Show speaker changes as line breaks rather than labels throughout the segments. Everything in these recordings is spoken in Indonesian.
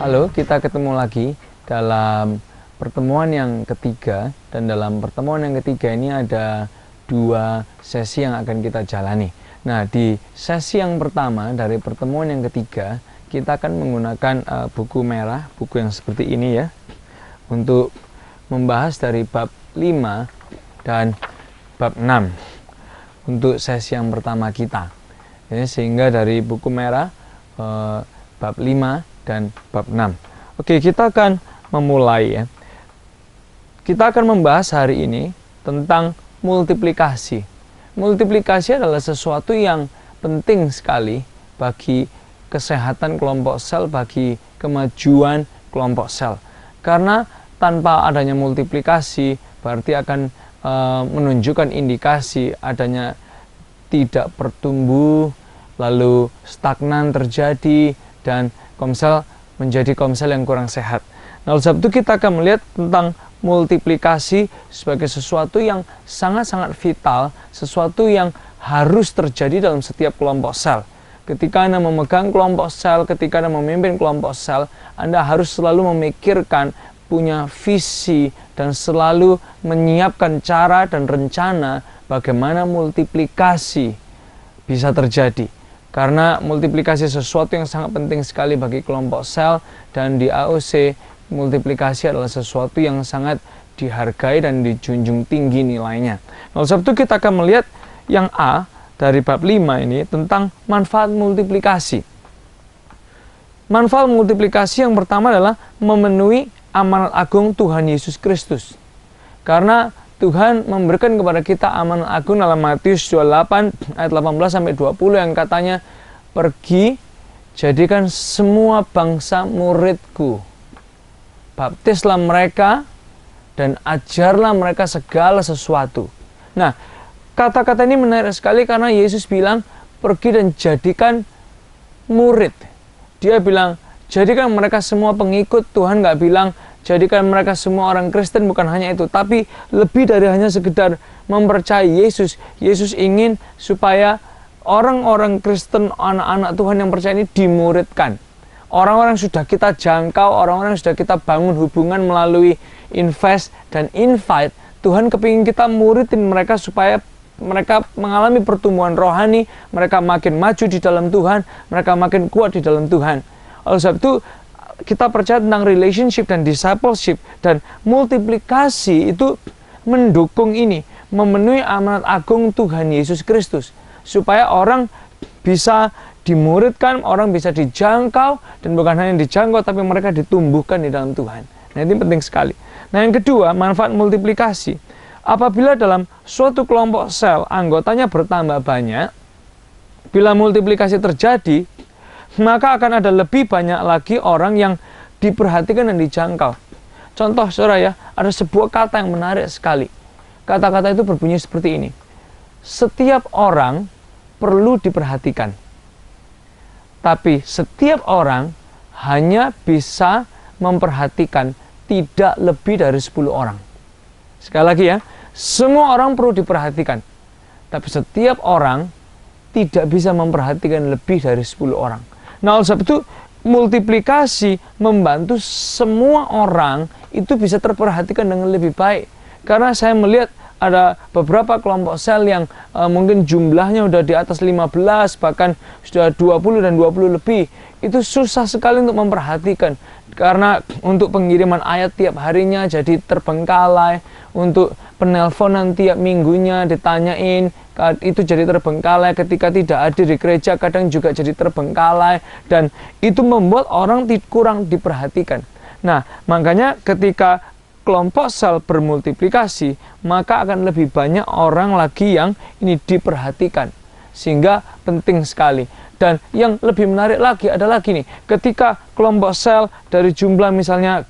Halo, kita ketemu lagi dalam pertemuan yang ketiga. Dan dalam pertemuan yang ketiga ini ada dua sesi yang akan kita jalani. Nah, di sesi yang pertama dari pertemuan yang ketiga, kita akan menggunakan buku merah, buku yang seperti ini ya, untuk membahas dari bab 5 dan bab 6 untuk sesi yang pertama kita. Jadi, sehingga dari buku merah bab 5 dan bab 6. Oke, kita akan memulai ya. Kita akan membahas hari ini tentang multiplikasi. Multiplikasi adalah sesuatu yang penting sekali bagi kesehatan kelompok sel, bagi kemajuan kelompok sel. Karena tanpa adanya multiplikasi berarti akan menunjukkan indikasi adanya tidak bertumbuh, lalu stagnan terjadi, dan komsel menjadi komsel yang kurang sehat. Nah, oleh sebab itu kita akan melihat tentang multiplikasi sebagai sesuatu yang sangat-sangat vital, sesuatu yang harus terjadi dalam setiap kelompok sel. Ketika Anda memegang kelompok sel, ketika Anda memimpin kelompok sel, Anda harus selalu memikirkan, punya visi, dan selalu menyiapkan cara dan rencana bagaimana multiplikasi bisa terjadi. Karena multiplikasi sesuatu yang sangat penting sekali bagi kelompok sel, dan di AOC multiplikasi adalah sesuatu yang sangat dihargai dan dijunjung tinggi nilainya. Nah, sebab itu kita akan melihat yang A dari bab 5 ini tentang manfaat multiplikasi. Manfaat multiplikasi yang pertama adalah memenuhi amanat agung Tuhan Yesus Kristus. Karena Tuhan memberikan kepada kita amanat agung dalam Matius 28 ayat 18 sampai 20 yang katanya, "Pergi, jadikan semua bangsa muridku. Baptislah mereka dan ajarlah mereka segala sesuatu." Nah, kata-kata ini menarik sekali karena Yesus bilang, "Pergi dan jadikan murid." Dia bilang, jadikan mereka semua pengikut. Tuhan nggak bilang jadikan mereka semua orang Kristen, bukan hanya itu, tapi lebih dari hanya sekedar mempercayai Yesus. Yesus ingin supaya orang-orang Kristen, anak-anak Tuhan yang percaya ini dimuridkan. Orang-orang sudah kita jangkau, orang-orang sudah kita bangun hubungan melalui invest dan invite. Tuhan kepingin kita muridin mereka supaya mereka mengalami pertumbuhan rohani, mereka makin maju di dalam Tuhan, mereka makin kuat di dalam Tuhan. Oleh sebab itu, kita percaya tentang relationship dan discipleship, dan multiplikasi itu mendukung ini, memenuhi amanat agung Tuhan Yesus Kristus, supaya orang bisa dimuridkan, orang bisa dijangkau, dan bukan hanya dijangkau, tapi mereka ditumbuhkan di dalam Tuhan. Nah, ini penting sekali. Nah, yang kedua, manfaat multiplikasi. Apabila dalam suatu kelompok sel anggotanya bertambah banyak, bila multiplikasi terjadi, maka akan ada lebih banyak lagi orang yang diperhatikan dan dijangkau. Contoh, saudara ya, ada sebuah kata yang menarik sekali. Kata-kata itu berbunyi seperti ini. Setiap orang perlu diperhatikan. Tapi setiap orang hanya bisa memperhatikan tidak lebih dari 10 orang. Sekali lagi ya, semua orang perlu diperhatikan. Tapi setiap orang tidak bisa memperhatikan lebih dari 10 orang. Nah, oleh sebab itu multiplikasi membantu semua orang itu bisa terperhatikan dengan lebih baik. Karena saya melihat ada beberapa kelompok sel yang mungkin jumlahnya udah di atas 15, bahkan sudah 20 dan 20 lebih. Itu susah sekali untuk memperhatikan. Karena untuk pengiriman ayat tiap harinya jadi terbengkalai, untuk penelponan tiap minggunya ditanyain, itu jadi terbengkalai, ketika tidak hadir di gereja kadang juga jadi terbengkalai, dan itu membuat orang kurang diperhatikan. Nah, makanya ketika kelompok sel bermultiplikasi, maka akan lebih banyak orang lagi yang ini diperhatikan, sehingga penting sekali. Dan yang lebih menarik lagi adalah gini, ketika kelompok sel dari jumlah misalnya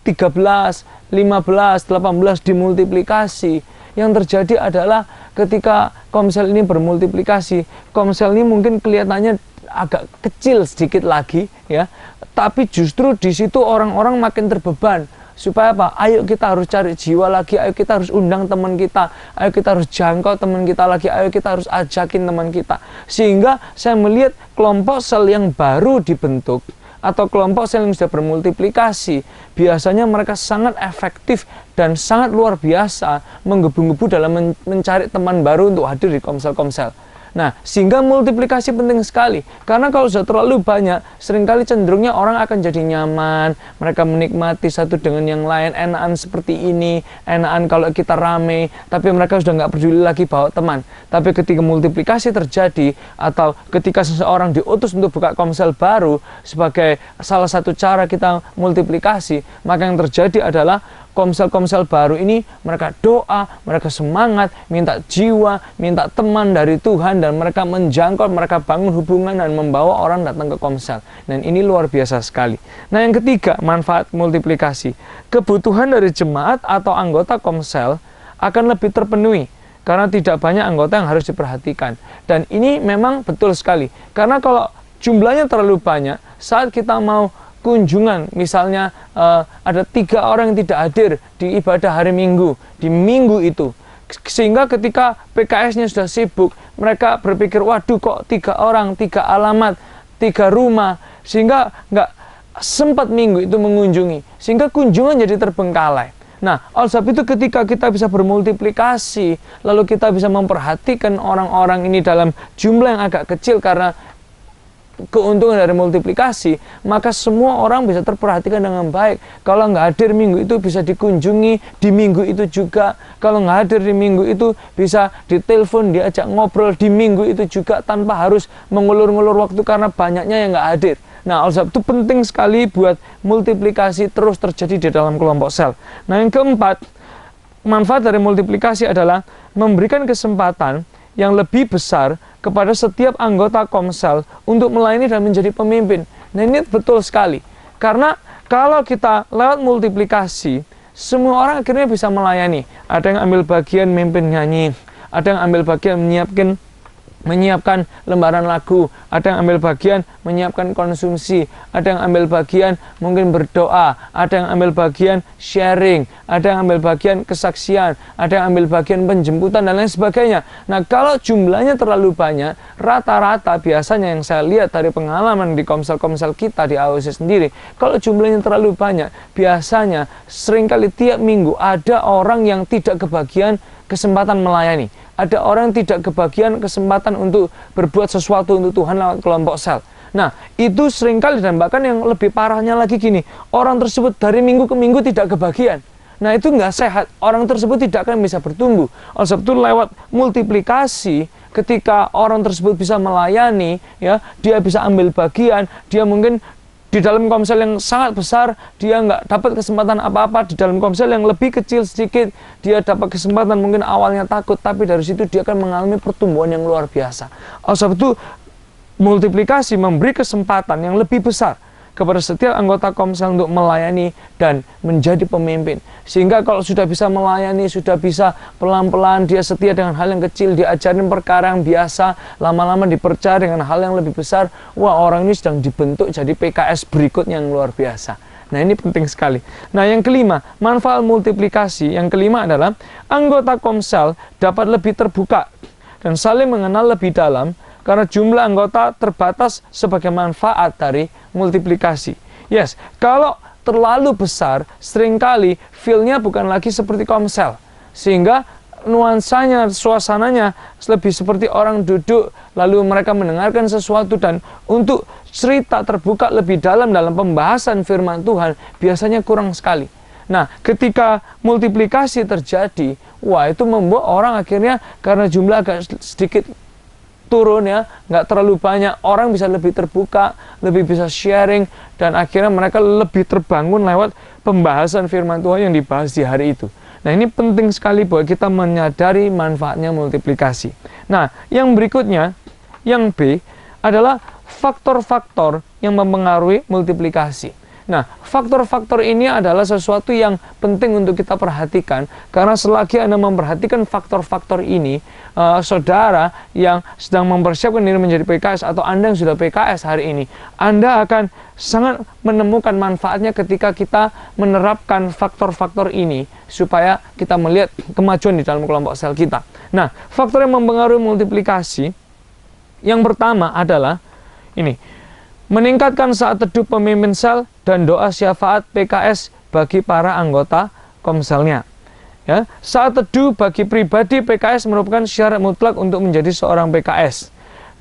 13, 15, 18 dimultiplikasi, yang terjadi adalah ketika komsel ini bermultiplikasi, komsel ini mungkin kelihatannya agak kecil sedikit lagi ya, tapi justru di situ orang-orang makin terbeban. Supaya apa? Ayo kita harus cari jiwa lagi, ayo kita harus undang teman kita, ayo kita harus jangkau teman kita lagi, ayo kita harus ajakin teman kita. Sehingga saya melihat kelompok sel yang baru dibentuk atau kelompok sel yang sudah bermultiplikasi, biasanya mereka sangat efektif dan sangat luar biasa menggebu-gebu dalam mencari teman baru untuk hadir di komsel-komsel. Nah, sehingga multiplikasi penting sekali. Karena kalau sudah terlalu banyak, seringkali cenderungnya orang akan jadi nyaman. Mereka menikmati satu dengan yang lain, enakan seperti ini, enakan kalau kita rame. Tapi mereka sudah nggak peduli lagi bawa teman. Tapi ketika multiplikasi terjadi, atau ketika seseorang diutus untuk buka komsel baru, sebagai salah satu cara kita multiplikasi, maka yang terjadi adalah komsel-komsel baru ini mereka doa, mereka semangat, minta jiwa, minta teman dari Tuhan, dan mereka menjangkau, mereka bangun hubungan dan membawa orang datang ke komsel. Dan ini luar biasa sekali. Nah, yang ketiga, manfaat multiplikasi. Kebutuhan dari jemaat atau anggota komsel akan lebih terpenuhi karena tidak banyak anggota yang harus diperhatikan. Dan ini memang betul sekali. Karena kalau jumlahnya terlalu banyak, saat kita mau kunjungan, misalnya ada 3 orang yang tidak hadir di ibadah hari Minggu, di minggu itu, sehingga ketika PKS-nya sudah sibuk, mereka berpikir, waduh kok 3 orang, 3 alamat, 3 rumah, sehingga nggak sempat minggu itu mengunjungi, sehingga kunjungan jadi terbengkalai. Nah, oleh sebab itu ketika kita bisa bermultiplikasi, lalu kita bisa memperhatikan orang-orang ini dalam jumlah yang agak kecil karena keuntungan dari multiplikasi, maka semua orang bisa terperhatikan dengan baik. Kalau nggak hadir minggu itu bisa dikunjungi di minggu itu juga. Kalau nggak hadir di minggu itu bisa ditelepon, diajak ngobrol di minggu itu juga tanpa harus mengulur-ngulur waktu karena banyaknya yang nggak hadir. Nah, oleh sebab itu penting sekali buat multiplikasi terus terjadi di dalam kelompok sel. Nah, yang keempat, manfaat dari multiplikasi adalah memberikan kesempatan yang lebih besar kepada setiap anggota komsel untuk melayani dan menjadi pemimpin. Nah, ini betul sekali. Karena kalau kita lewat multiplikasi, semua orang akhirnya bisa melayani. Ada yang ambil bagian memimpin nyanyi, ada yang ambil bagian menyiapkan lembaran lagu, ada yang ambil bagian menyiapkan konsumsi, ada yang ambil bagian mungkin berdoa, ada yang ambil bagian sharing, ada yang ambil bagian kesaksian, ada yang ambil bagian penjemputan, dan lain sebagainya. Nah, kalau jumlahnya terlalu banyak, rata-rata biasanya yang saya lihat dari pengalaman di komsel-komsel kita di AOC sendiri, kalau jumlahnya terlalu banyak, biasanya seringkali tiap minggu ada orang yang tidak kebagian kesempatan melayani. Ada orang yang tidak kebagian kesempatan untuk berbuat sesuatu untuk Tuhan lewat kelompok sel. Nah, itu seringkali, dan bahkan yang lebih parahnya lagi gini, orang tersebut dari minggu ke minggu tidak kebagian. Nah, itu nggak sehat. Orang tersebut tidak akan bisa bertumbuh. Oleh sebab itu lewat multiplikasi, ketika orang tersebut bisa melayani, ya, dia bisa ambil bagian, dia mungkin di dalam komsel yang sangat besar, dia nggak dapat kesempatan apa-apa. Di dalam komsel yang lebih kecil sedikit, dia dapat kesempatan, mungkin awalnya takut, tapi dari situ dia akan mengalami pertumbuhan yang luar biasa. Oleh sebab itu, multiplikasi memberi kesempatan yang lebih besar kepada setiap anggota komsel untuk melayani dan menjadi pemimpin. Sehingga kalau sudah bisa melayani, sudah bisa pelan-pelan, dia setia dengan hal yang kecil, diajarin perkara yang biasa, lama-lama dipercaya dengan hal yang lebih besar, wah, orang ini sedang dibentuk jadi PKS berikutnya yang luar biasa. Nah, ini penting sekali. Nah, yang kelima, manfaat multiplikasi. Yang kelima adalah anggota komsel dapat lebih terbuka dan saling mengenal lebih dalam, karena jumlah anggota terbatas sebagai manfaat dari multiplikasi. Yes, kalau terlalu besar, seringkali feel-nya bukan lagi seperti komsel. Sehingga nuansanya, suasananya lebih seperti orang duduk, lalu mereka mendengarkan sesuatu, dan untuk cerita terbuka lebih dalam pembahasan firman Tuhan, biasanya kurang sekali. Nah, ketika multiplikasi terjadi, wah, itu membuat orang akhirnya, karena jumlah agak sedikit turun, ya, nggak terlalu banyak, orang bisa lebih terbuka, lebih bisa sharing, dan akhirnya mereka lebih terbangun lewat pembahasan firman Tuhan yang dibahas di hari itu. Nah, ini penting sekali buat kita menyadari manfaatnya multiplikasi. Nah, yang berikutnya, yang B, adalah faktor-faktor yang mempengaruhi multiplikasi. Nah, faktor-faktor ini adalah sesuatu yang penting untuk kita perhatikan, karena selagi Anda memperhatikan faktor-faktor ini, saudara yang sedang mempersiapkan diri menjadi PKS, atau Anda yang sudah PKS hari ini, Anda akan sangat menemukan manfaatnya ketika kita menerapkan faktor-faktor ini, supaya kita melihat kemajuan di dalam kelompok sel kita. Nah, faktor yang mempengaruhi multiplikasi, yang pertama adalah ini, meningkatkan saat teduh pemimpin sel dan doa syafaat PKS bagi para anggota komselnya. Ya, saat teduh bagi pribadi PKS merupakan syarat mutlak untuk menjadi seorang PKS.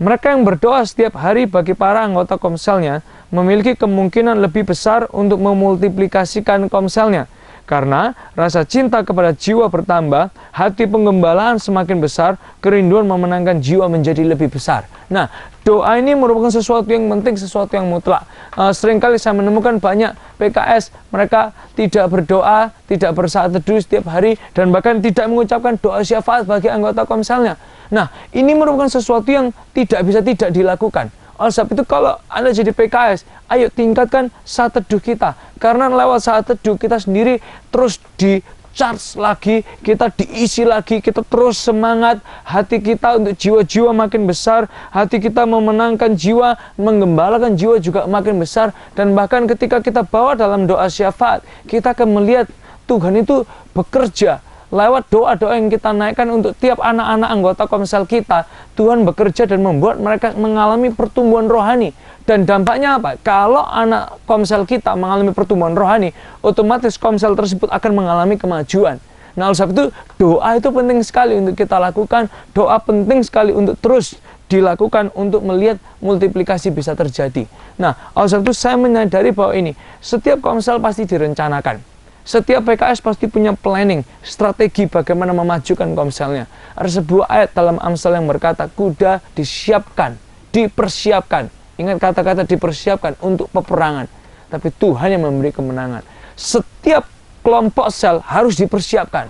Mereka yang berdoa setiap hari bagi para anggota komselnya memiliki kemungkinan lebih besar untuk memultiplikasikan komselnya. Karena rasa cinta kepada jiwa bertambah, hati penggembalaan semakin besar, kerinduan memenangkan jiwa menjadi lebih besar. Nah, doa ini merupakan sesuatu yang penting, sesuatu yang mutlak. Seringkali saya menemukan banyak PKS, mereka tidak berdoa, tidak bersaat teduh setiap hari, dan bahkan tidak mengucapkan doa syafaat bagi anggota komselnya. Nah, ini merupakan sesuatu yang tidak bisa tidak dilakukan. Oleh sebab itu, kalau Anda jadi PKS, ayo tingkatkan saat teduh kita. Karena lewat saat teduh kita sendiri terus di-charge lagi, kita diisi lagi, kita terus semangat, hati kita untuk jiwa-jiwa makin besar, hati kita memenangkan jiwa, menggembalakan jiwa juga makin besar. Dan bahkan ketika kita bawa dalam doa syafaat, kita akan melihat Tuhan itu bekerja. Lewat doa-doa yang kita naikkan untuk tiap anak-anak anggota komsel kita, Tuhan bekerja dan membuat mereka mengalami pertumbuhan rohani. Dan dampaknya apa? Kalau anak komsel kita mengalami pertumbuhan rohani, otomatis komsel tersebut akan mengalami kemajuan. Nah, oleh sebab itu, doa itu penting sekali untuk kita lakukan. Doa penting sekali untuk terus dilakukan untuk melihat multiplikasi bisa terjadi. Nah, oleh sebab itu saya menyadari bahwa ini, setiap komsel pasti direncanakan. Setiap PKS pasti punya planning, strategi bagaimana memajukan komselnya. Ada sebuah ayat dalam Amsal yang berkata, kuda disiapkan, dipersiapkan. Ingat kata-kata dipersiapkan untuk peperangan. Tapi Tuhan yang memberi kemenangan. Setiap kelompok sel harus dipersiapkan,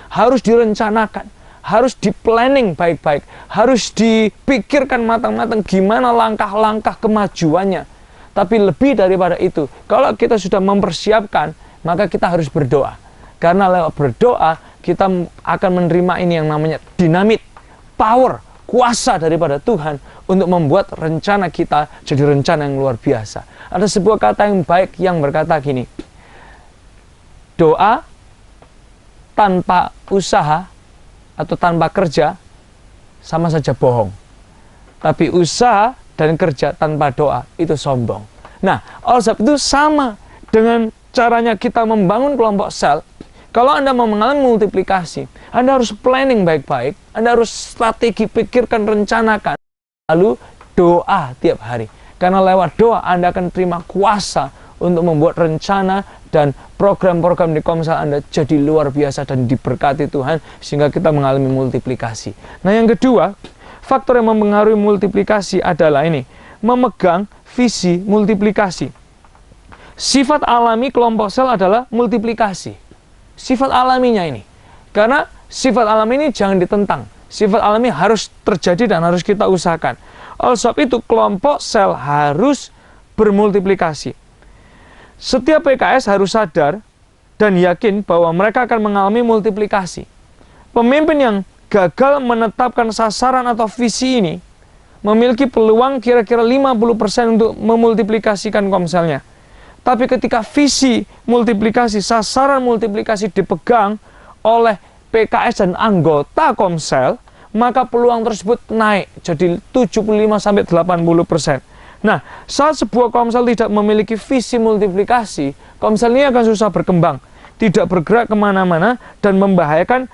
harus direncanakan, harus di-planning baik-baik, harus dipikirkan matang-matang gimana langkah-langkah kemajuannya. Tapi lebih daripada itu, kalau kita sudah mempersiapkan, maka kita harus berdoa. Karena lewat berdoa, kita akan menerima ini yang namanya dinamit, power, kuasa daripada Tuhan untuk membuat rencana kita jadi rencana yang luar biasa. Ada sebuah kata yang baik yang berkata gini, doa tanpa usaha atau tanpa kerja sama saja bohong. Tapi usaha dan kerja tanpa doa itu sombong. Nah, oleh sebab itu sama dengan caranya kita membangun kelompok sel. Kalau Anda mau mengalami multiplikasi, Anda harus planning baik-baik, Anda harus strategi, pikirkan, rencanakan, lalu doa tiap hari. Karena lewat doa Anda akan terima kuasa untuk membuat rencana dan program-program di komsel Anda jadi luar biasa dan diberkati Tuhan sehingga kita mengalami multiplikasi. Nah, yang kedua, faktor yang mempengaruhi multiplikasi adalah ini, memegang visi multiplikasi. Sifat alami kelompok sel adalah multiplikasi. Sifat alaminya ini. Karena sifat alami ini jangan ditentang. Sifat alami harus terjadi dan harus kita usahakan. Oleh sebab itu, kelompok sel harus bermultiplikasi. Setiap PKS harus sadar dan yakin bahwa mereka akan mengalami multiplikasi. Pemimpin yang gagal menetapkan sasaran atau visi ini memiliki peluang kira-kira 50% untuk memultiplikasikan komselnya. Tapi ketika visi multiplikasi, sasaran multiplikasi dipegang oleh PKS dan anggota komsel, maka peluang tersebut naik jadi 75-80%. Nah, saat sebuah komsel tidak memiliki visi multiplikasi, komsel ini akan susah berkembang, tidak bergerak kemana-mana, dan membahayakan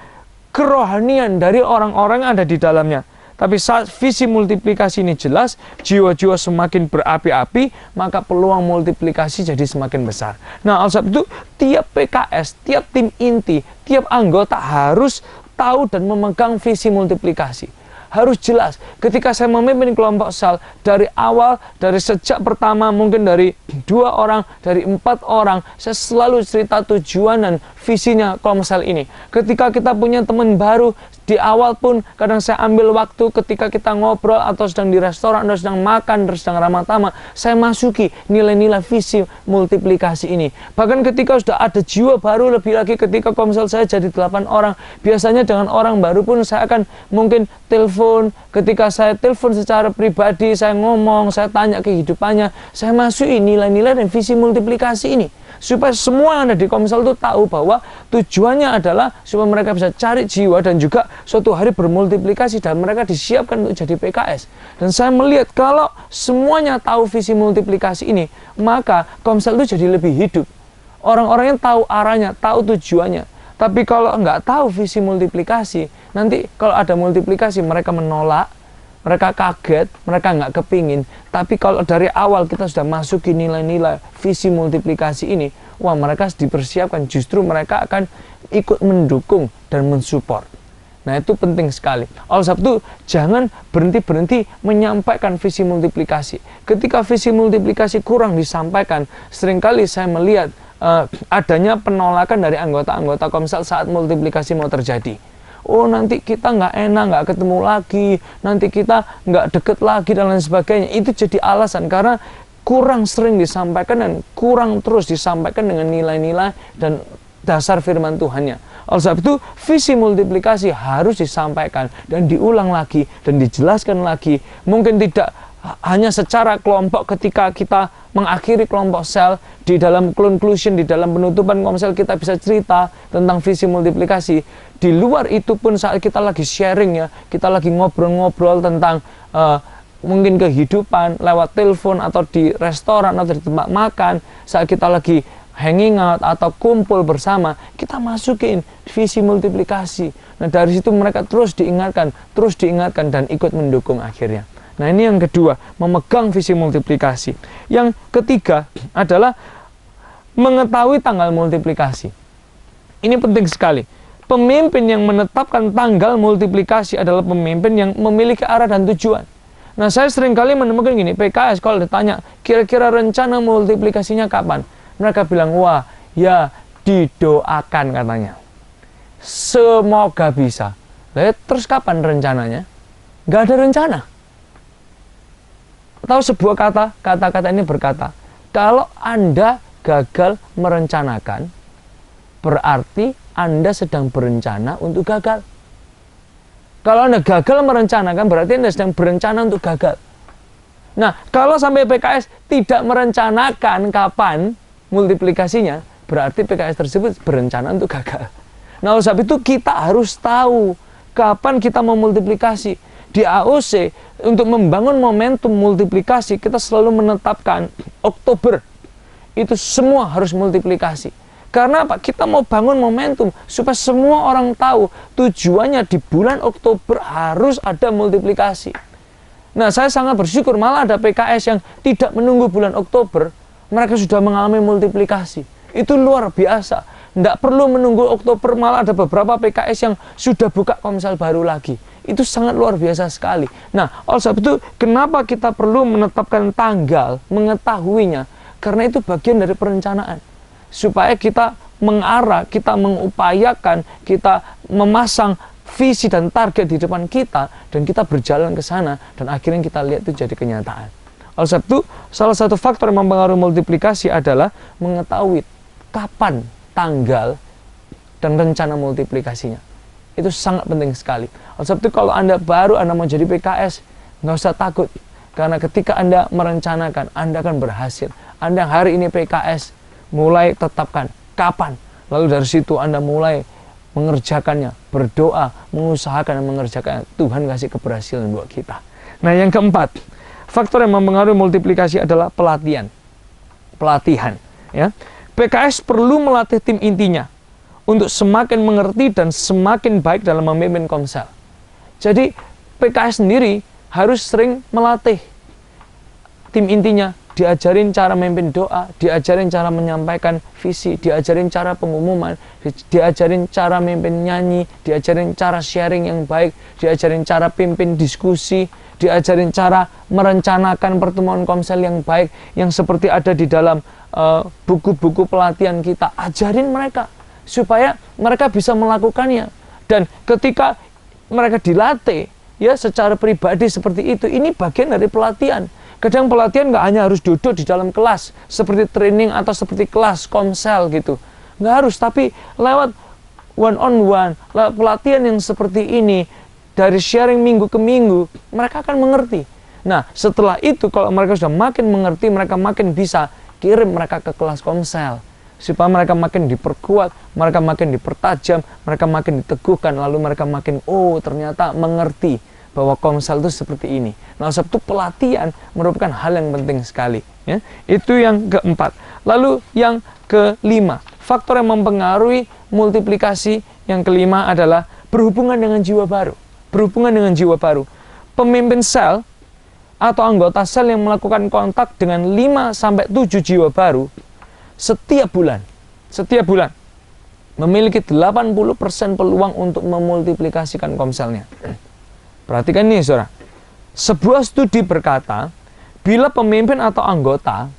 kerohanian dari orang-orang yang ada di dalamnya. Tapi saat visi multiplikasi ini jelas, jiwa-jiwa semakin berapi-api, maka peluang multiplikasi jadi semakin besar. Nah, oleh sebab itu, tiap PKS, tiap tim inti, tiap anggota harus tahu dan memegang visi multiplikasi. Harus jelas. Ketika saya memimpin kelompok sel, dari awal, dari sejak pertama, mungkin dari 2 orang, dari 4 orang, saya selalu cerita tujuan dan visinya kelompok sel ini. Ketika kita punya teman baru, di awal pun kadang saya ambil waktu ketika kita ngobrol atau sedang di restoran atau sedang makan atau sedang ramah tamah, saya masuki nilai-nilai visi multiplikasi ini. Bahkan ketika sudah ada jiwa baru, lebih lagi ketika komsel saya jadi 8 orang, biasanya dengan orang baru pun saya akan mungkin telepon telepon, ketika saya telepon secara pribadi, saya ngomong, saya tanya kehidupannya, saya masuki nilai-nilai dan visi multiplikasi ini. Supaya semua yang ada di Komsel itu tahu bahwa tujuannya adalah supaya mereka bisa cari jiwa dan juga suatu hari bermultiplikasi dan mereka disiapkan untuk jadi PKS. Dan saya melihat kalau semuanya tahu visi multiplikasi ini, maka Komsel itu jadi lebih hidup. Orang-orang yang tahu arahnya, tahu tujuannya. Tapi kalau nggak tahu visi multiplikasi, nanti kalau ada multiplikasi mereka menolak, mereka kaget, mereka nggak kepingin. Tapi kalau dari awal kita sudah masukin nilai-nilai visi multiplikasi ini, wah mereka dipersiapkan, justru mereka akan ikut mendukung dan mensupport. Nah itu penting sekali. Oleh sebab itu jangan berhenti-berhenti menyampaikan visi multiplikasi. Ketika visi multiplikasi kurang disampaikan, seringkali saya melihat adanya penolakan dari anggota-anggota Komsel saat multiplikasi mau terjadi. Oh nanti kita nggak enak, nggak ketemu lagi, nanti kita nggak deket lagi dan lain sebagainya. Itu jadi alasan karena kurang sering disampaikan dan kurang terus disampaikan dengan nilai-nilai dan dasar firman Tuhannya. Oleh sebab itu visi multiplikasi harus disampaikan dan diulang lagi dan dijelaskan lagi. Mungkin tidak hanya secara kelompok ketika kita mengakhiri kelompok sel, di dalam conclusion, di dalam penutupan Komsel kita bisa cerita tentang visi multiplikasi. Di luar itu pun saat kita lagi sharing ya, kita lagi ngobrol-ngobrol tentang mungkin kehidupan lewat telepon atau di restoran atau di tempat makan, saat kita lagi hanging out atau kumpul bersama, kita masukin visi multiplikasi. Nah dari situ mereka terus diingatkan dan ikut mendukung akhirnya. Nah ini yang kedua, memegang visi multiplikasi. Yang ketiga adalah mengetahui tanggal multiplikasi. Ini penting sekali. Pemimpin yang menetapkan tanggal multiplikasi adalah pemimpin yang memiliki arah dan tujuan. Nah saya seringkali menemukan gini, PKS kalau ditanya kira-kira rencana multiplikasinya kapan, mereka bilang wah ya didoakan katanya, semoga bisa. Terus kapan rencananya? Nggak ada rencana. Tahu sebuah kata-kata ini berkata, kalau Anda gagal merencanakan, berarti Anda sedang berencana untuk gagal. Kalau Anda gagal merencanakan, berarti Anda sedang berencana untuk gagal. Nah, kalau sampai PKS tidak merencanakan kapan multiplikasinya, berarti PKS tersebut berencana untuk gagal. Nah, oleh sebab itu kita harus tahu kapan kita mau multiplikasi. Di AOC, untuk membangun momentum multiplikasi, kita selalu menetapkan Oktober. Itu semua harus multiplikasi. Karena apa? Kita mau bangun momentum supaya semua orang tahu tujuannya di bulan Oktober harus ada multiplikasi. Nah, saya sangat bersyukur malah ada PKS yang tidak menunggu bulan Oktober, mereka sudah mengalami multiplikasi. Itu luar biasa. Tidak perlu menunggu Oktober, malah ada beberapa PKS yang sudah buka Komsel baru lagi. Itu sangat luar biasa sekali. Nah, oleh sebab itu, kenapa kita perlu menetapkan tanggal, mengetahuinya? Karena itu bagian dari perencanaan. Supaya kita mengarah, kita mengupayakan, kita memasang visi dan target di depan kita, dan kita berjalan ke sana, dan akhirnya kita lihat itu jadi kenyataan. Oleh sebab itu, salah satu faktor yang mempengaruhi multiplikasi adalah mengetahui kapan tanggal dan rencana multiplikasinya. Itu sangat penting sekali. Oleh sebab itu kalau Anda baru Anda mau jadi PKS, nggak usah takut. Karena ketika Anda merencanakan, Anda akan berhasil. Anda hari ini PKS, mulai tetapkan kapan. Lalu dari situ Anda mulai mengerjakannya, berdoa, mengusahakan dan mengerjakannya. Tuhan kasih keberhasilan buat kita. Nah yang keempat, faktor yang mempengaruhi multiplikasi adalah pelatihan. Pelatihan. Ya. PKS perlu melatih tim intinya untuk semakin mengerti dan semakin baik dalam memimpin Komsel. Jadi PKS sendiri harus sering melatih tim intinya, diajarin cara memimpin doa, diajarin cara menyampaikan visi, diajarin cara pengumuman, diajarin cara memimpin nyanyi, diajarin cara sharing yang baik, diajarin cara pimpin diskusi, diajarin cara merencanakan pertemuan Komsel yang baik, yang seperti ada di dalam buku-buku pelatihan kita. Ajarin mereka supaya mereka bisa melakukannya. Dan ketika mereka dilatih ya secara pribadi seperti itu, ini bagian dari pelatihan. Kadang pelatihan nggak hanya harus duduk di dalam kelas seperti training atau seperti kelas Komsel gitu, nggak harus, tapi lewat one on one, lewat pelatihan yang seperti ini, dari sharing minggu ke minggu, mereka akan mengerti. Nah, setelah itu kalau mereka sudah makin mengerti, mereka makin bisa kirim mereka ke kelas komsel. Supaya mereka makin diperkuat, mereka makin dipertajam, mereka makin diteguhkan, lalu mereka makin, oh ternyata mengerti bahwa komsel itu seperti ini. Nah, sebab itu pelatihan merupakan hal yang penting sekali. Ya. Itu yang keempat. Lalu yang kelima, faktor yang mempengaruhi multiplikasi yang kelima adalah berhubungan dengan jiwa baru. Berhubungan dengan jiwa baru. Pemimpin sel atau anggota sel yang melakukan kontak dengan 5-7 jiwa baru setiap bulan memiliki 80% peluang untuk memultiplikasikan komselnya. Perhatikan nih saudara, sebuah studi berkata bila pemimpin atau anggota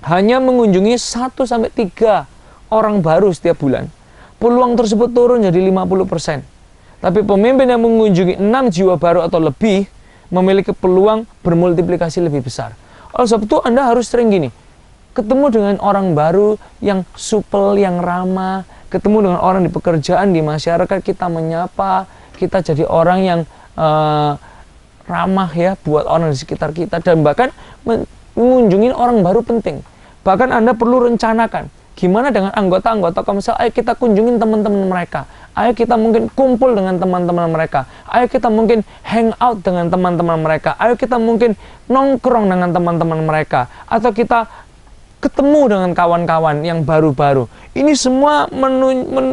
hanya mengunjungi 1-3 orang baru setiap bulan, peluang tersebut turun jadi 50%. Tapi pemimpin yang mengunjungi 6 jiwa baru atau lebih memiliki peluang bermultiplikasi lebih besar. Oleh sebab itu Anda harus sering gini, ketemu dengan orang baru yang supel, yang ramah, ketemu dengan orang di pekerjaan, di masyarakat, kita menyapa, kita jadi orang yang ramah ya buat orang di sekitar kita, dan bahkan mengunjungi orang baru penting. Bahkan Anda perlu rencanakan gimana dengan anggota-anggota komsel, ayo kita kunjungin teman-teman mereka, ayo kita mungkin kumpul dengan teman-teman mereka, ayo kita mungkin hang out dengan teman-teman mereka, ayo kita mungkin nongkrong dengan teman-teman mereka, atau kita ketemu dengan kawan-kawan yang baru-baru. Ini semua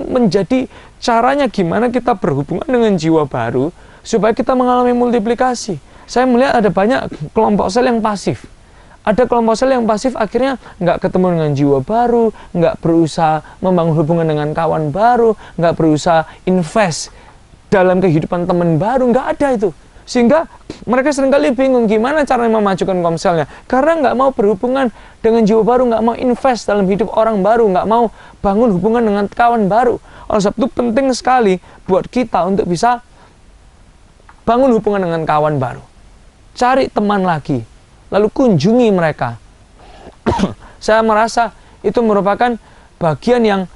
menjadi caranya gimana kita berhubungan dengan jiwa baru supaya kita mengalami multiplikasi. Saya melihat ada banyak kelompok sel yang pasif. Ada kelompok sel yang pasif akhirnya nggak ketemu dengan jiwa baru, nggak berusaha membangun hubungan dengan kawan baru, nggak berusaha invest dalam kehidupan teman baru, nggak ada itu. Sehingga mereka seringkali bingung gimana caranya memajukan komselnya. Karena nggak mau berhubungan dengan jiwa baru, nggak mau invest dalam hidup orang baru, nggak mau bangun hubungan dengan kawan baru. Oleh sebab itu penting sekali buat kita untuk bisa bangun hubungan dengan kawan baru. Cari teman lagi, lalu kunjungi mereka. Saya merasa itu merupakan bagian yang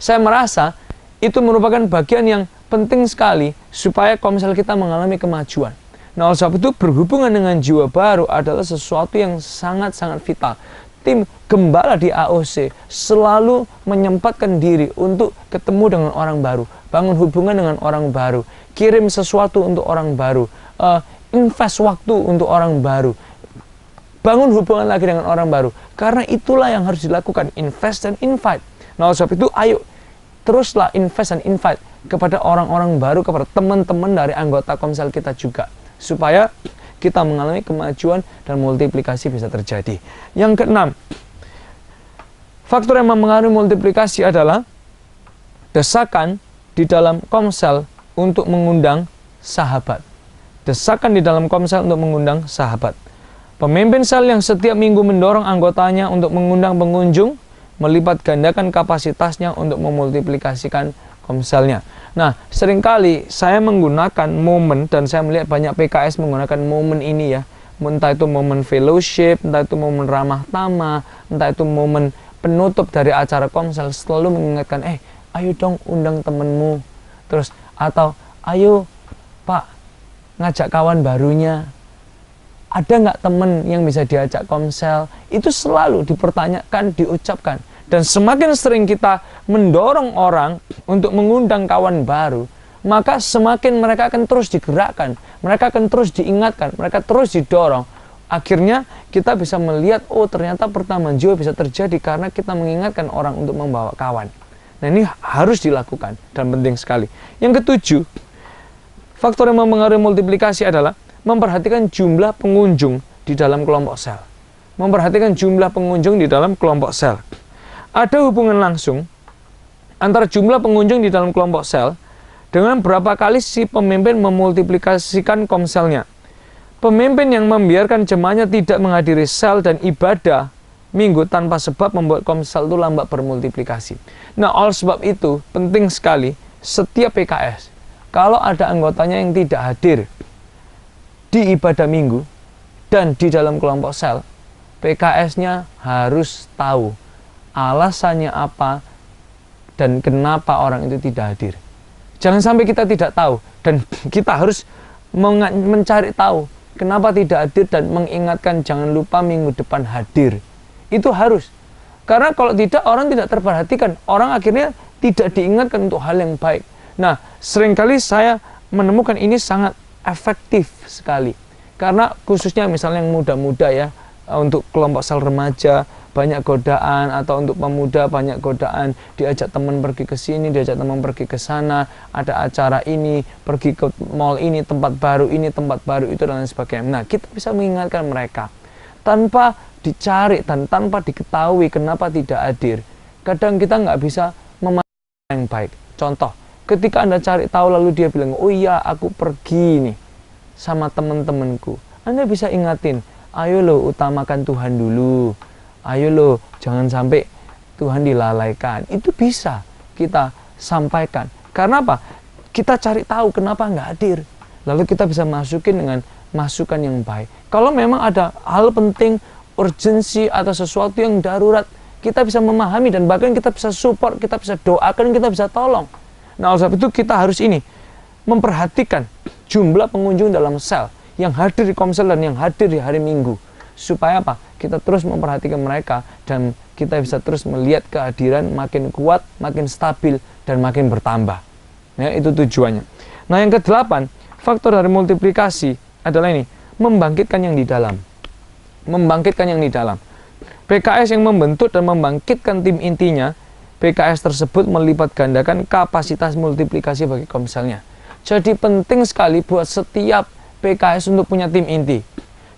saya merasa itu merupakan bagian yang penting sekali supaya komsel kita mengalami kemajuan. Nah, oleh sebab itu berhubungan dengan jiwa baru adalah sesuatu yang sangat-sangat vital. Tim gembala di AOC selalu menyempatkan diri untuk ketemu dengan orang baru, bangun hubungan dengan orang baru, kirim sesuatu untuk orang baru, invest waktu untuk orang baru, bangun hubungan lagi dengan orang baru. Karena itulah yang harus dilakukan, invest dan invite. Nah, oleh sebab itu ayo teruslah invest dan invite kepada orang-orang baru, kepada teman-teman dari anggota komsel kita juga, supaya kita mengalami kemajuan dan multiplikasi bisa terjadi. Yang keenam, faktor yang mempengaruhi multiplikasi adalah desakan di dalam komsel untuk mengundang sahabat. Desakan di dalam komsel untuk mengundang sahabat. Pemimpin sel yang setiap minggu mendorong anggotanya untuk mengundang pengunjung, melipat gandakan kapasitasnya untuk memultiplikasikan komselnya. Nah, seringkali saya menggunakan momen, dan saya melihat banyak PKS menggunakan momen ini ya. Entah itu momen fellowship, entah itu momen ramah tamah, entah itu momen penutup dari acara komsel, selalu mengingatkan, ayo dong undang temenmu. Terus, atau ayo Pak, ngajak kawan barunya. Ada nggak temen yang bisa diajak komsel? Itu selalu dipertanyakan, diucapkan. Dan semakin sering kita mendorong orang untuk mengundang kawan baru, maka semakin mereka akan terus digerakkan, mereka akan terus diingatkan, mereka terus didorong. Akhirnya kita bisa melihat, oh ternyata pertambahan jiwa bisa terjadi karena kita mengingatkan orang untuk membawa kawan. Nah, ini harus dilakukan dan penting sekali. Yang ketujuh, faktor yang mempengaruhi multiplikasi adalah memperhatikan jumlah pengunjung di dalam kelompok sel. Memperhatikan jumlah pengunjung di dalam kelompok sel. Ada hubungan langsung antara jumlah pengunjung di dalam kelompok sel dengan berapa kali si pemimpin memultiplikasikan komselnya. Pemimpin yang membiarkan jemaahnya tidak menghadiri sel dan ibadah minggu tanpa sebab membuat komsel itu lambat bermultiplikasi. Nah, oleh sebab itu penting sekali setiap PKS, kalau ada anggotanya yang tidak hadir di ibadah minggu dan di dalam kelompok sel, PKS-nya harus tahu alasannya apa dan kenapa orang itu tidak hadir. Jangan sampai kita tidak tahu, dan kita harus mencari tahu kenapa tidak hadir dan mengingatkan jangan lupa minggu depan hadir. Itu harus. Karena kalau tidak, orang tidak terperhatikan. Orang akhirnya tidak diingatkan untuk hal yang baik. Nah, seringkali saya menemukan ini sangat efektif sekali. Karena khususnya misalnya yang muda-muda ya, untuk kelompok sel remaja, banyak godaan, atau untuk pemuda banyak godaan, diajak teman pergi ke sini, diajak teman pergi ke sana, ada acara ini, pergi ke mall ini, tempat baru ini, tempat baru itu, dan lain sebagainya. Nah, kita bisa mengingatkan mereka tanpa dicari dan tanpa diketahui kenapa tidak hadir. Kadang kita nggak bisa memahami yang baik. Contoh, ketika Anda cari tahu lalu dia bilang, oh iya aku pergi nih sama teman-temanku, Anda bisa ingatin, ayo lo utamakan Tuhan dulu. Ayo lo, jangan sampai Tuhan dilalaikan. Itu bisa kita sampaikan. Karena apa? Kita cari tahu kenapa nggak hadir. Lalu kita bisa masukin dengan masukan yang baik. Kalau memang ada hal penting, urgensi, atau sesuatu yang darurat, kita bisa memahami dan bahkan kita bisa support, kita bisa doakan, kita bisa tolong. Nah, oleh sebab itu kita harus memperhatikan jumlah pengunjung dalam sel yang hadir di Komsel dan yang hadir di hari Minggu. Supaya apa? Kita terus memperhatikan mereka dan kita bisa terus melihat kehadiran makin kuat, makin stabil, dan makin bertambah. Ya, itu tujuannya. Nah, yang ke-8, faktor dari multiplikasi adalah ini, membangkitkan yang di dalam. Membangkitkan yang di dalam. PKS yang membentuk dan membangkitkan tim intinya, PKS tersebut melipat gandakan kapasitas multiplikasi bagi Komselnya. Jadi penting sekali buat setiap PKS untuk punya tim inti.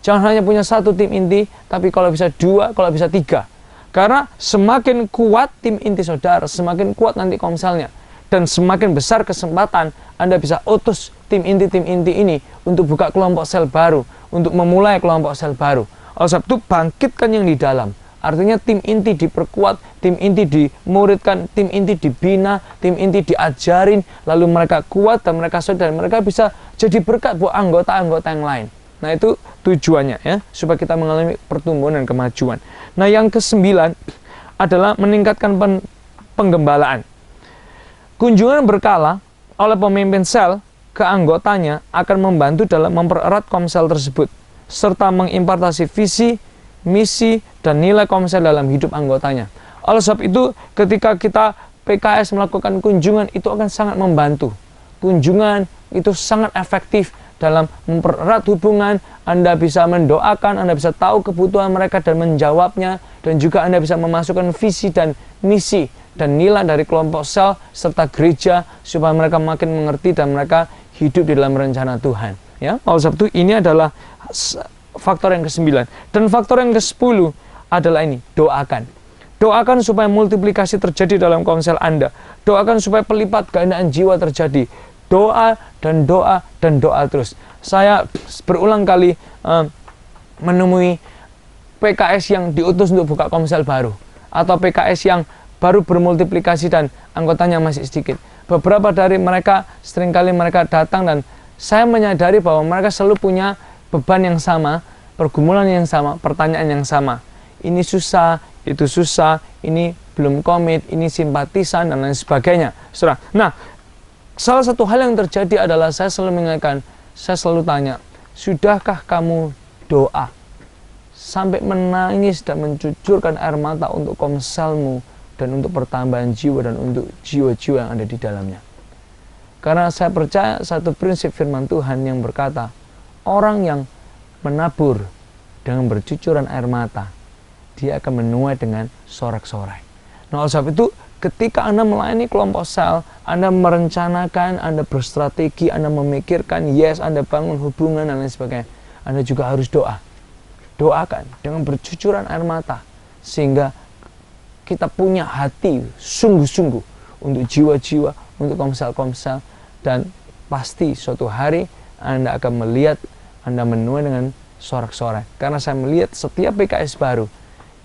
Jangan hanya punya satu tim inti, tapi kalau bisa 2, kalau bisa 3. Karena semakin kuat tim inti saudara, semakin kuat nanti Komselnya. Dan semakin besar kesempatan Anda bisa utus tim inti ini untuk buka kelompok sel baru, untuk memulai kelompok sel baru. Oleh sebab itu, bangkitkan yang di dalam. Artinya tim inti diperkuat, tim inti dimuridkan, tim inti dibina, tim inti diajarin, lalu mereka kuat dan mereka solid dan mereka bisa jadi berkat buat anggota-anggota yang lain. Nah, itu tujuannya ya, supaya kita mengalami pertumbuhan dan kemajuan. Nah, yang ke-9 adalah meningkatkan penggembalaan. Kunjungan berkala oleh pemimpin sel ke anggotanya akan membantu dalam mempererat Komsel tersebut, serta mengimpartasi visi, misi, dan nilai Komsel dalam hidup anggotanya. Oleh sebab itu, ketika kita PKS melakukan kunjungan, itu akan sangat membantu. Kunjungan itu sangat efektif dalam mempererat hubungan. Anda bisa mendoakan, Anda bisa tahu kebutuhan mereka dan menjawabnya, dan juga Anda bisa memasukkan visi dan misi dan nilai dari kelompok sel serta gereja supaya mereka makin mengerti dan mereka hidup di dalam rencana Tuhan. Ya, oleh sebab itu ini adalah faktor yang ke-9. Dan faktor yang ke-10 adalah ini, doakan. Doakan supaya multiplikasi terjadi dalam Komsel Anda. Doakan supaya pelipat gandaan jiwa terjadi. Doa dan doa dan doa terus. Saya berulang kali menemui PKS yang diutus untuk buka Komsel baru, atau PKS yang baru bermultiplikasi dan anggotanya masih sedikit. Beberapa dari mereka, seringkali mereka datang dan saya menyadari bahwa mereka selalu punya beban yang sama, pergumulan yang sama, pertanyaan yang sama. Ini susah, itu susah, ini belum komit, ini simpatisan, dan lain sebagainya. Saudara. Nah, salah satu hal yang terjadi adalah saya selalu mengingatkan, saya selalu tanya, sudahkah kamu doa sampai menangis dan mencucurkan air mata untuk Komselmu dan untuk pertambahan jiwa dan untuk jiwa-jiwa yang ada di dalamnya? Karena saya percaya satu prinsip firman Tuhan yang berkata, orang yang menabur dengan bercucuran air mata, dia akan menuai dengan sorak-sorai. Nah, oleh sebab itu, ketika Anda melayani kelompok sel, Anda merencanakan, Anda berstrategi, Anda memikirkan, yes, Anda bangun hubungan dan lain sebagainya, Anda juga harus doa. Doakan dengan bercucuran air mata, sehingga kita punya hati sungguh-sungguh untuk jiwa-jiwa, untuk komsel-komsel, dan pasti suatu hari Anda akan melihat Anda menuai dengan sorak-sorai. Karena saya melihat setiap PKS baru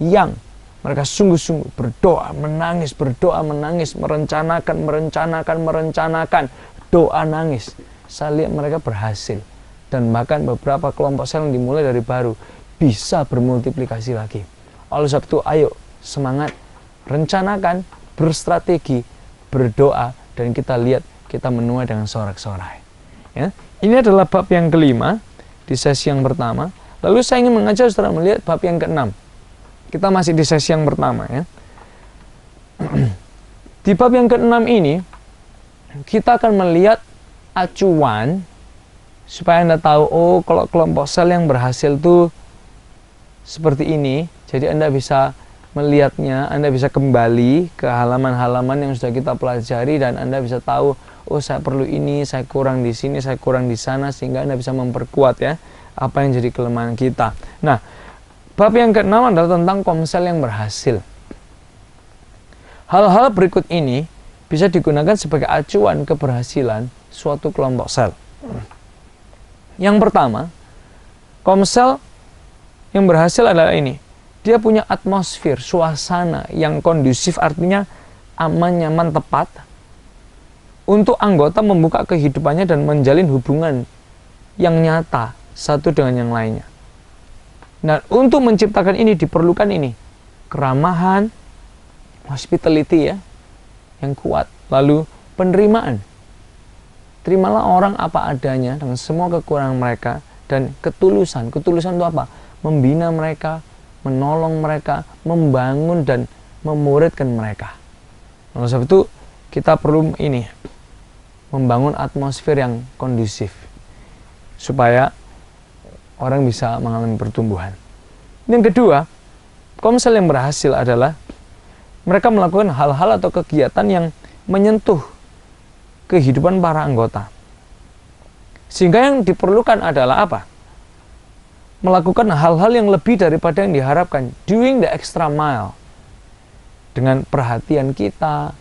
yang mereka sungguh-sungguh berdoa, menangis, merencanakan, doa nangis. Saya lihat mereka berhasil. Dan bahkan beberapa kelompok sel yang dimulai dari baru bisa bermultiplikasi lagi. Oleh sebab itu, ayo semangat, rencanakan, berstrategi, berdoa, dan kita lihat kita menuai dengan sorak-sorai. Ya. Ini adalah bab yang kelima di sesi yang pertama. Lalu saya ingin mengajak saudara melihat bab yang keenam. Kita masih di sesi yang pertama ya. Di bab yang keenam ini kita akan melihat acuan supaya Anda tahu, oh kalau kelompok sel yang berhasil tuh seperti ini. Jadi Anda bisa melihatnya, Anda bisa kembali ke halaman-halaman yang sudah kita pelajari dan Anda bisa tahu, oh saya perlu ini, saya kurang di sini, saya kurang di sana, sehingga Anda bisa memperkuat ya apa yang jadi kelemahan kita. Nah, bab yang keenam adalah tentang komsel yang berhasil. Hal-hal berikut ini bisa digunakan sebagai acuan keberhasilan suatu kelompok sel. Yang pertama, komsel yang berhasil adalah ini. Dia punya atmosfer, suasana yang kondusif, artinya aman, nyaman, tepat untuk anggota membuka kehidupannya dan menjalin hubungan yang nyata satu dengan yang lainnya. Nah, untuk menciptakan ini diperlukan ini, keramahan, hospitality ya, yang kuat. Lalu penerimaan. Terimalah orang apa adanya dengan semua kekurangan mereka, dan ketulusan. Ketulusan itu apa? Membina mereka, menolong mereka, membangun dan memuridkan mereka. Oleh sebab itu kita perlu ini, membangun atmosfer yang kondusif supaya orang bisa mengalami pertumbuhan. Yang kedua, komsel yang berhasil adalah mereka melakukan hal-hal atau kegiatan yang menyentuh kehidupan para anggota. Sehingga yang diperlukan adalah apa? Melakukan hal-hal yang lebih daripada yang diharapkan, doing the extra mile. Dengan perhatian kita,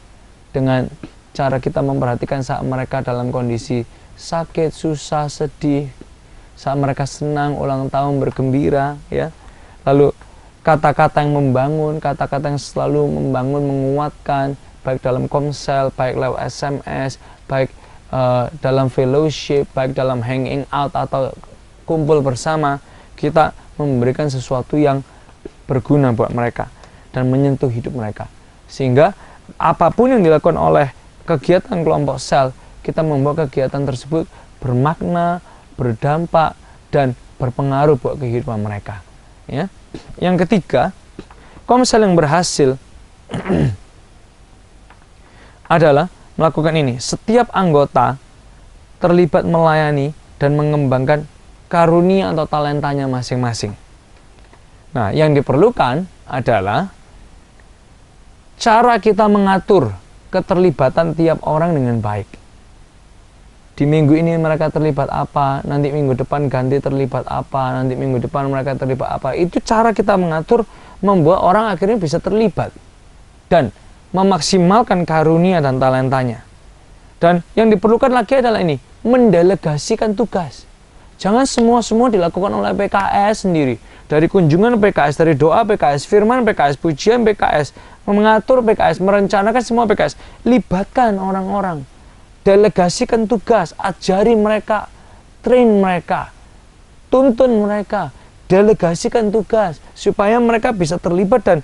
dengan cara kita memperhatikan saat mereka dalam kondisi sakit, susah, sedih, saat mereka senang, ulang tahun, bergembira, ya. Lalu kata-kata yang membangun, kata-kata yang selalu membangun, menguatkan, baik dalam komsel, baik lewat SMS, baik dalam fellowship, baik dalam hanging out atau kumpul bersama, kita memberikan sesuatu yang berguna buat mereka dan menyentuh hidup mereka. Sehingga apapun yang dilakukan oleh kegiatan kelompok sel, kita membawa kegiatan tersebut bermakna, berdampak, dan berpengaruh buat kehidupan mereka. Ya. Yang ketiga, komsel yang berhasil adalah melakukan ini. Setiap anggota terlibat melayani dan mengembangkan karunia atau talentanya masing-masing. Nah, yang diperlukan adalah cara kita mengatur keterlibatan tiap orang dengan baik. Di minggu ini mereka terlibat apa, nanti minggu depan ganti terlibat apa, nanti minggu depan mereka terlibat apa. Itu cara kita mengatur, membuat orang akhirnya bisa terlibat dan memaksimalkan karunia dan talentanya. Dan yang diperlukan lagi adalah ini, mendelegasikan tugas. Jangan semua dilakukan oleh PKS sendiri. Dari kunjungan PKS, dari doa PKS, firman PKS, pujian PKS, mengatur PKS, merencanakan semua PKS. Libatkan orang-orang. Delegasikan tugas, ajari mereka, train mereka, tuntun mereka, delegasikan tugas supaya mereka bisa terlibat dan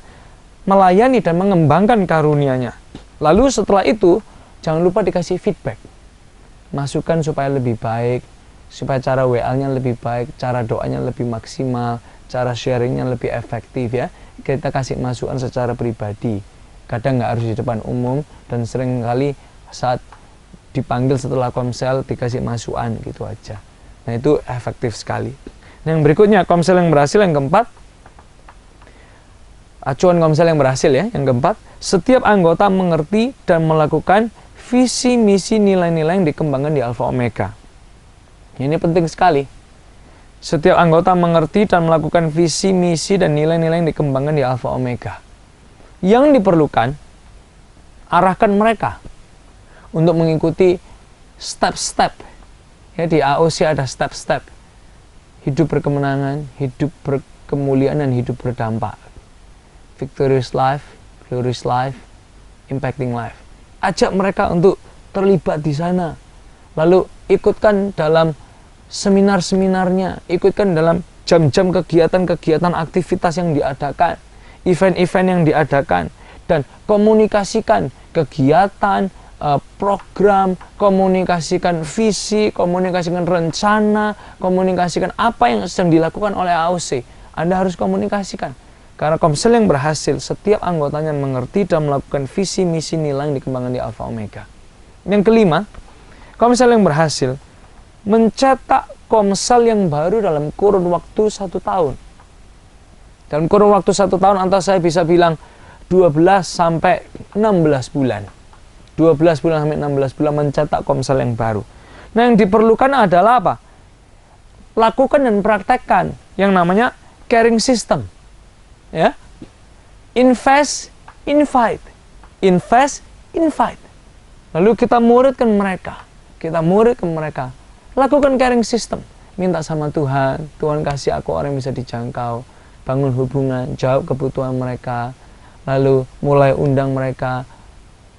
melayani dan mengembangkan karunia-Nya. Lalu setelah itu, jangan lupa dikasih feedback. Masukan supaya lebih baik, supaya cara WA-nya lebih baik, cara doanya lebih maksimal, cara sharingnya lebih efektif ya. Kita kasih masukan secara pribadi. Kadang nggak harus di depan umum, dan seringkali saat dipanggil setelah komsel dikasih masukan gitu aja. Nah, itu efektif sekali. Nah, yang berikutnya, komsel yang berhasil yang keempat. Acuan komsel yang berhasil ya, yang keempat. Setiap anggota mengerti dan melakukan visi, misi, nilai-nilai yang dikembangkan di Alpha Omega. Ini penting sekali. Setiap anggota mengerti dan melakukan visi, misi, dan nilai-nilai yang dikembangkan di Alpha Omega. Yang diperlukan, arahkan mereka untuk mengikuti step-step. Ya, di AOC ada step-step. Hidup berkemenangan, hidup berkemuliaan, dan hidup berdampak. Victorious life, glorious life, impacting life. Ajak mereka untuk terlibat di sana. Lalu ikutkan dalam seminar-seminarnya, ikutkan dalam jam-jam kegiatan-kegiatan aktivitas yang diadakan, event-event yang diadakan, dan komunikasikan kegiatan, program, komunikasikan visi, komunikasikan rencana, komunikasikan apa yang sedang dilakukan oleh AOC. Anda harus komunikasikan. Karena komsel yang berhasil, setiap anggotanya mengerti dan melakukan visi, misi, nilai yang dikembangkan di Alpha Omega. Yang kelima, komsel yang berhasil mencetak komsel yang baru dalam kurun waktu 1 tahun. Dalam kurun waktu 1 tahun, atau saya bisa bilang 12 sampai 16 bulan. 12 bulan sampai 16 bulan mencetak komsel yang baru. Nah, yang diperlukan adalah apa? Lakukan dan praktekkan yang namanya caring system. Ya. Invest, invite. Invest, invite. Lalu kita muridkan mereka. Lakukan caring system. Minta sama Tuhan, Tuhan kasih aku orang yang bisa dijangkau. Bangun hubungan, jawab kebutuhan mereka. Lalu mulai undang mereka,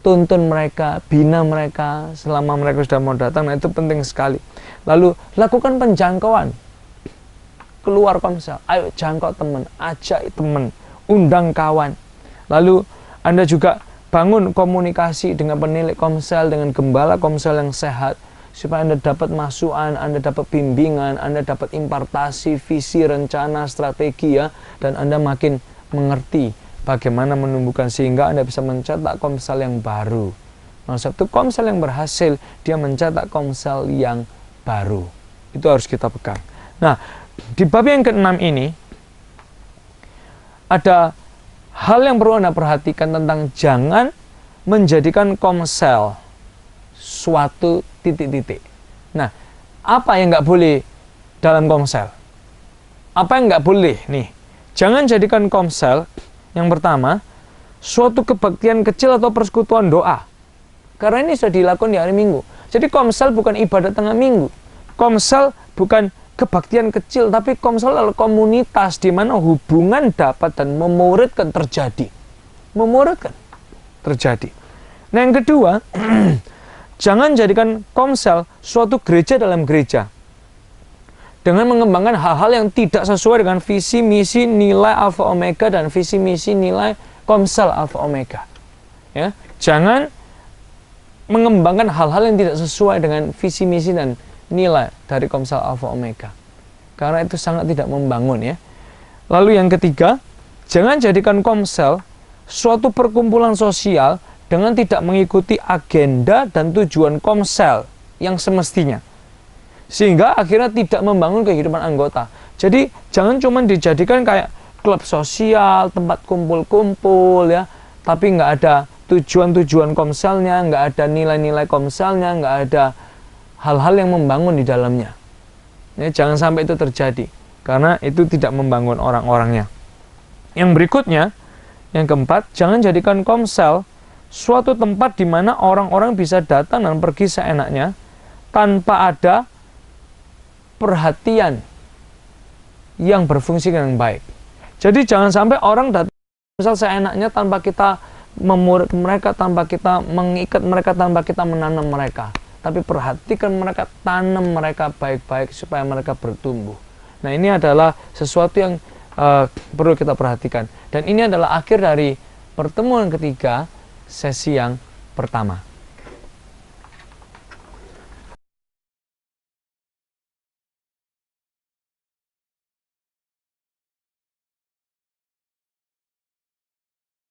tuntun mereka, bina mereka selama mereka sudah mau datang. Nah, itu penting sekali. Lalu lakukan penjangkauan. Keluar komsel, ayo jangkau teman, ajak teman, undang kawan. Lalu Anda juga bangun komunikasi dengan penilik komsel, dengan gembala komsel yang sehat, supaya Anda dapat masukan, Anda dapat bimbingan, Anda dapat impartasi, visi, rencana, strategi ya, dan Anda makin mengerti bagaimana menumbuhkan sehingga Anda bisa mencetak komsel yang baru. Nah, satu komsel yang berhasil, dia mencetak komsel yang baru. Itu harus kita pegang. Nah, di bab yang ke-6 ini ada hal yang perlu Anda perhatikan tentang jangan menjadikan komsel suatu titik-titik. Nah, apa yang nggak boleh dalam komsel? Apa yang nggak boleh nih? Jangan jadikan komsel yang pertama suatu kebaktian kecil atau persekutuan doa. Karena ini sudah dilakukan di hari Minggu. Jadi komsel bukan ibadat tengah minggu. Komsel bukan kebaktian kecil, tapi komsel adalah komunitas di mana hubungan dapat dan memuridkan terjadi. Memuridkan terjadi. Nah, yang kedua, jangan jadikan komsel suatu gereja dalam gereja dengan mengembangkan hal-hal yang tidak sesuai dengan visi, misi, nilai Alpha Omega dan visi, misi, nilai komsel Alpha Omega. Ya, jangan mengembangkan hal-hal yang tidak sesuai dengan visi, misi, dan nilai dari komsel Alpha Omega, karena itu sangat tidak membangun ya. Lalu yang ketiga, jangan jadikan komsel suatu perkumpulan sosial dengan tidak mengikuti agenda dan tujuan komsel yang semestinya, sehingga akhirnya tidak membangun kehidupan anggota. Jadi jangan cuma dijadikan kayak klub sosial, tempat kumpul-kumpul ya, tapi nggak ada tujuan-tujuan komselnya, nggak ada nilai-nilai komselnya, nggak ada hal-hal yang membangun di dalamnya. Ya, jangan sampai itu terjadi, karena itu tidak membangun orang-orangnya. Yang berikutnya, yang keempat, jangan jadikan komsel suatu tempat di mana orang-orang bisa datang dan pergi seenaknya tanpa ada perhatian yang berfungsi dengan baik. Jadi jangan sampai orang datang misal seenaknya tanpa kita memurid mereka, tanpa kita mengikat mereka, tanpa kita menanam mereka. Tapi perhatikan mereka, tanam mereka baik-baik supaya mereka bertumbuh. Nah, ini adalah sesuatu yang perlu kita perhatikan. Dan ini adalah akhir dari pertemuan ketiga sesi yang pertama.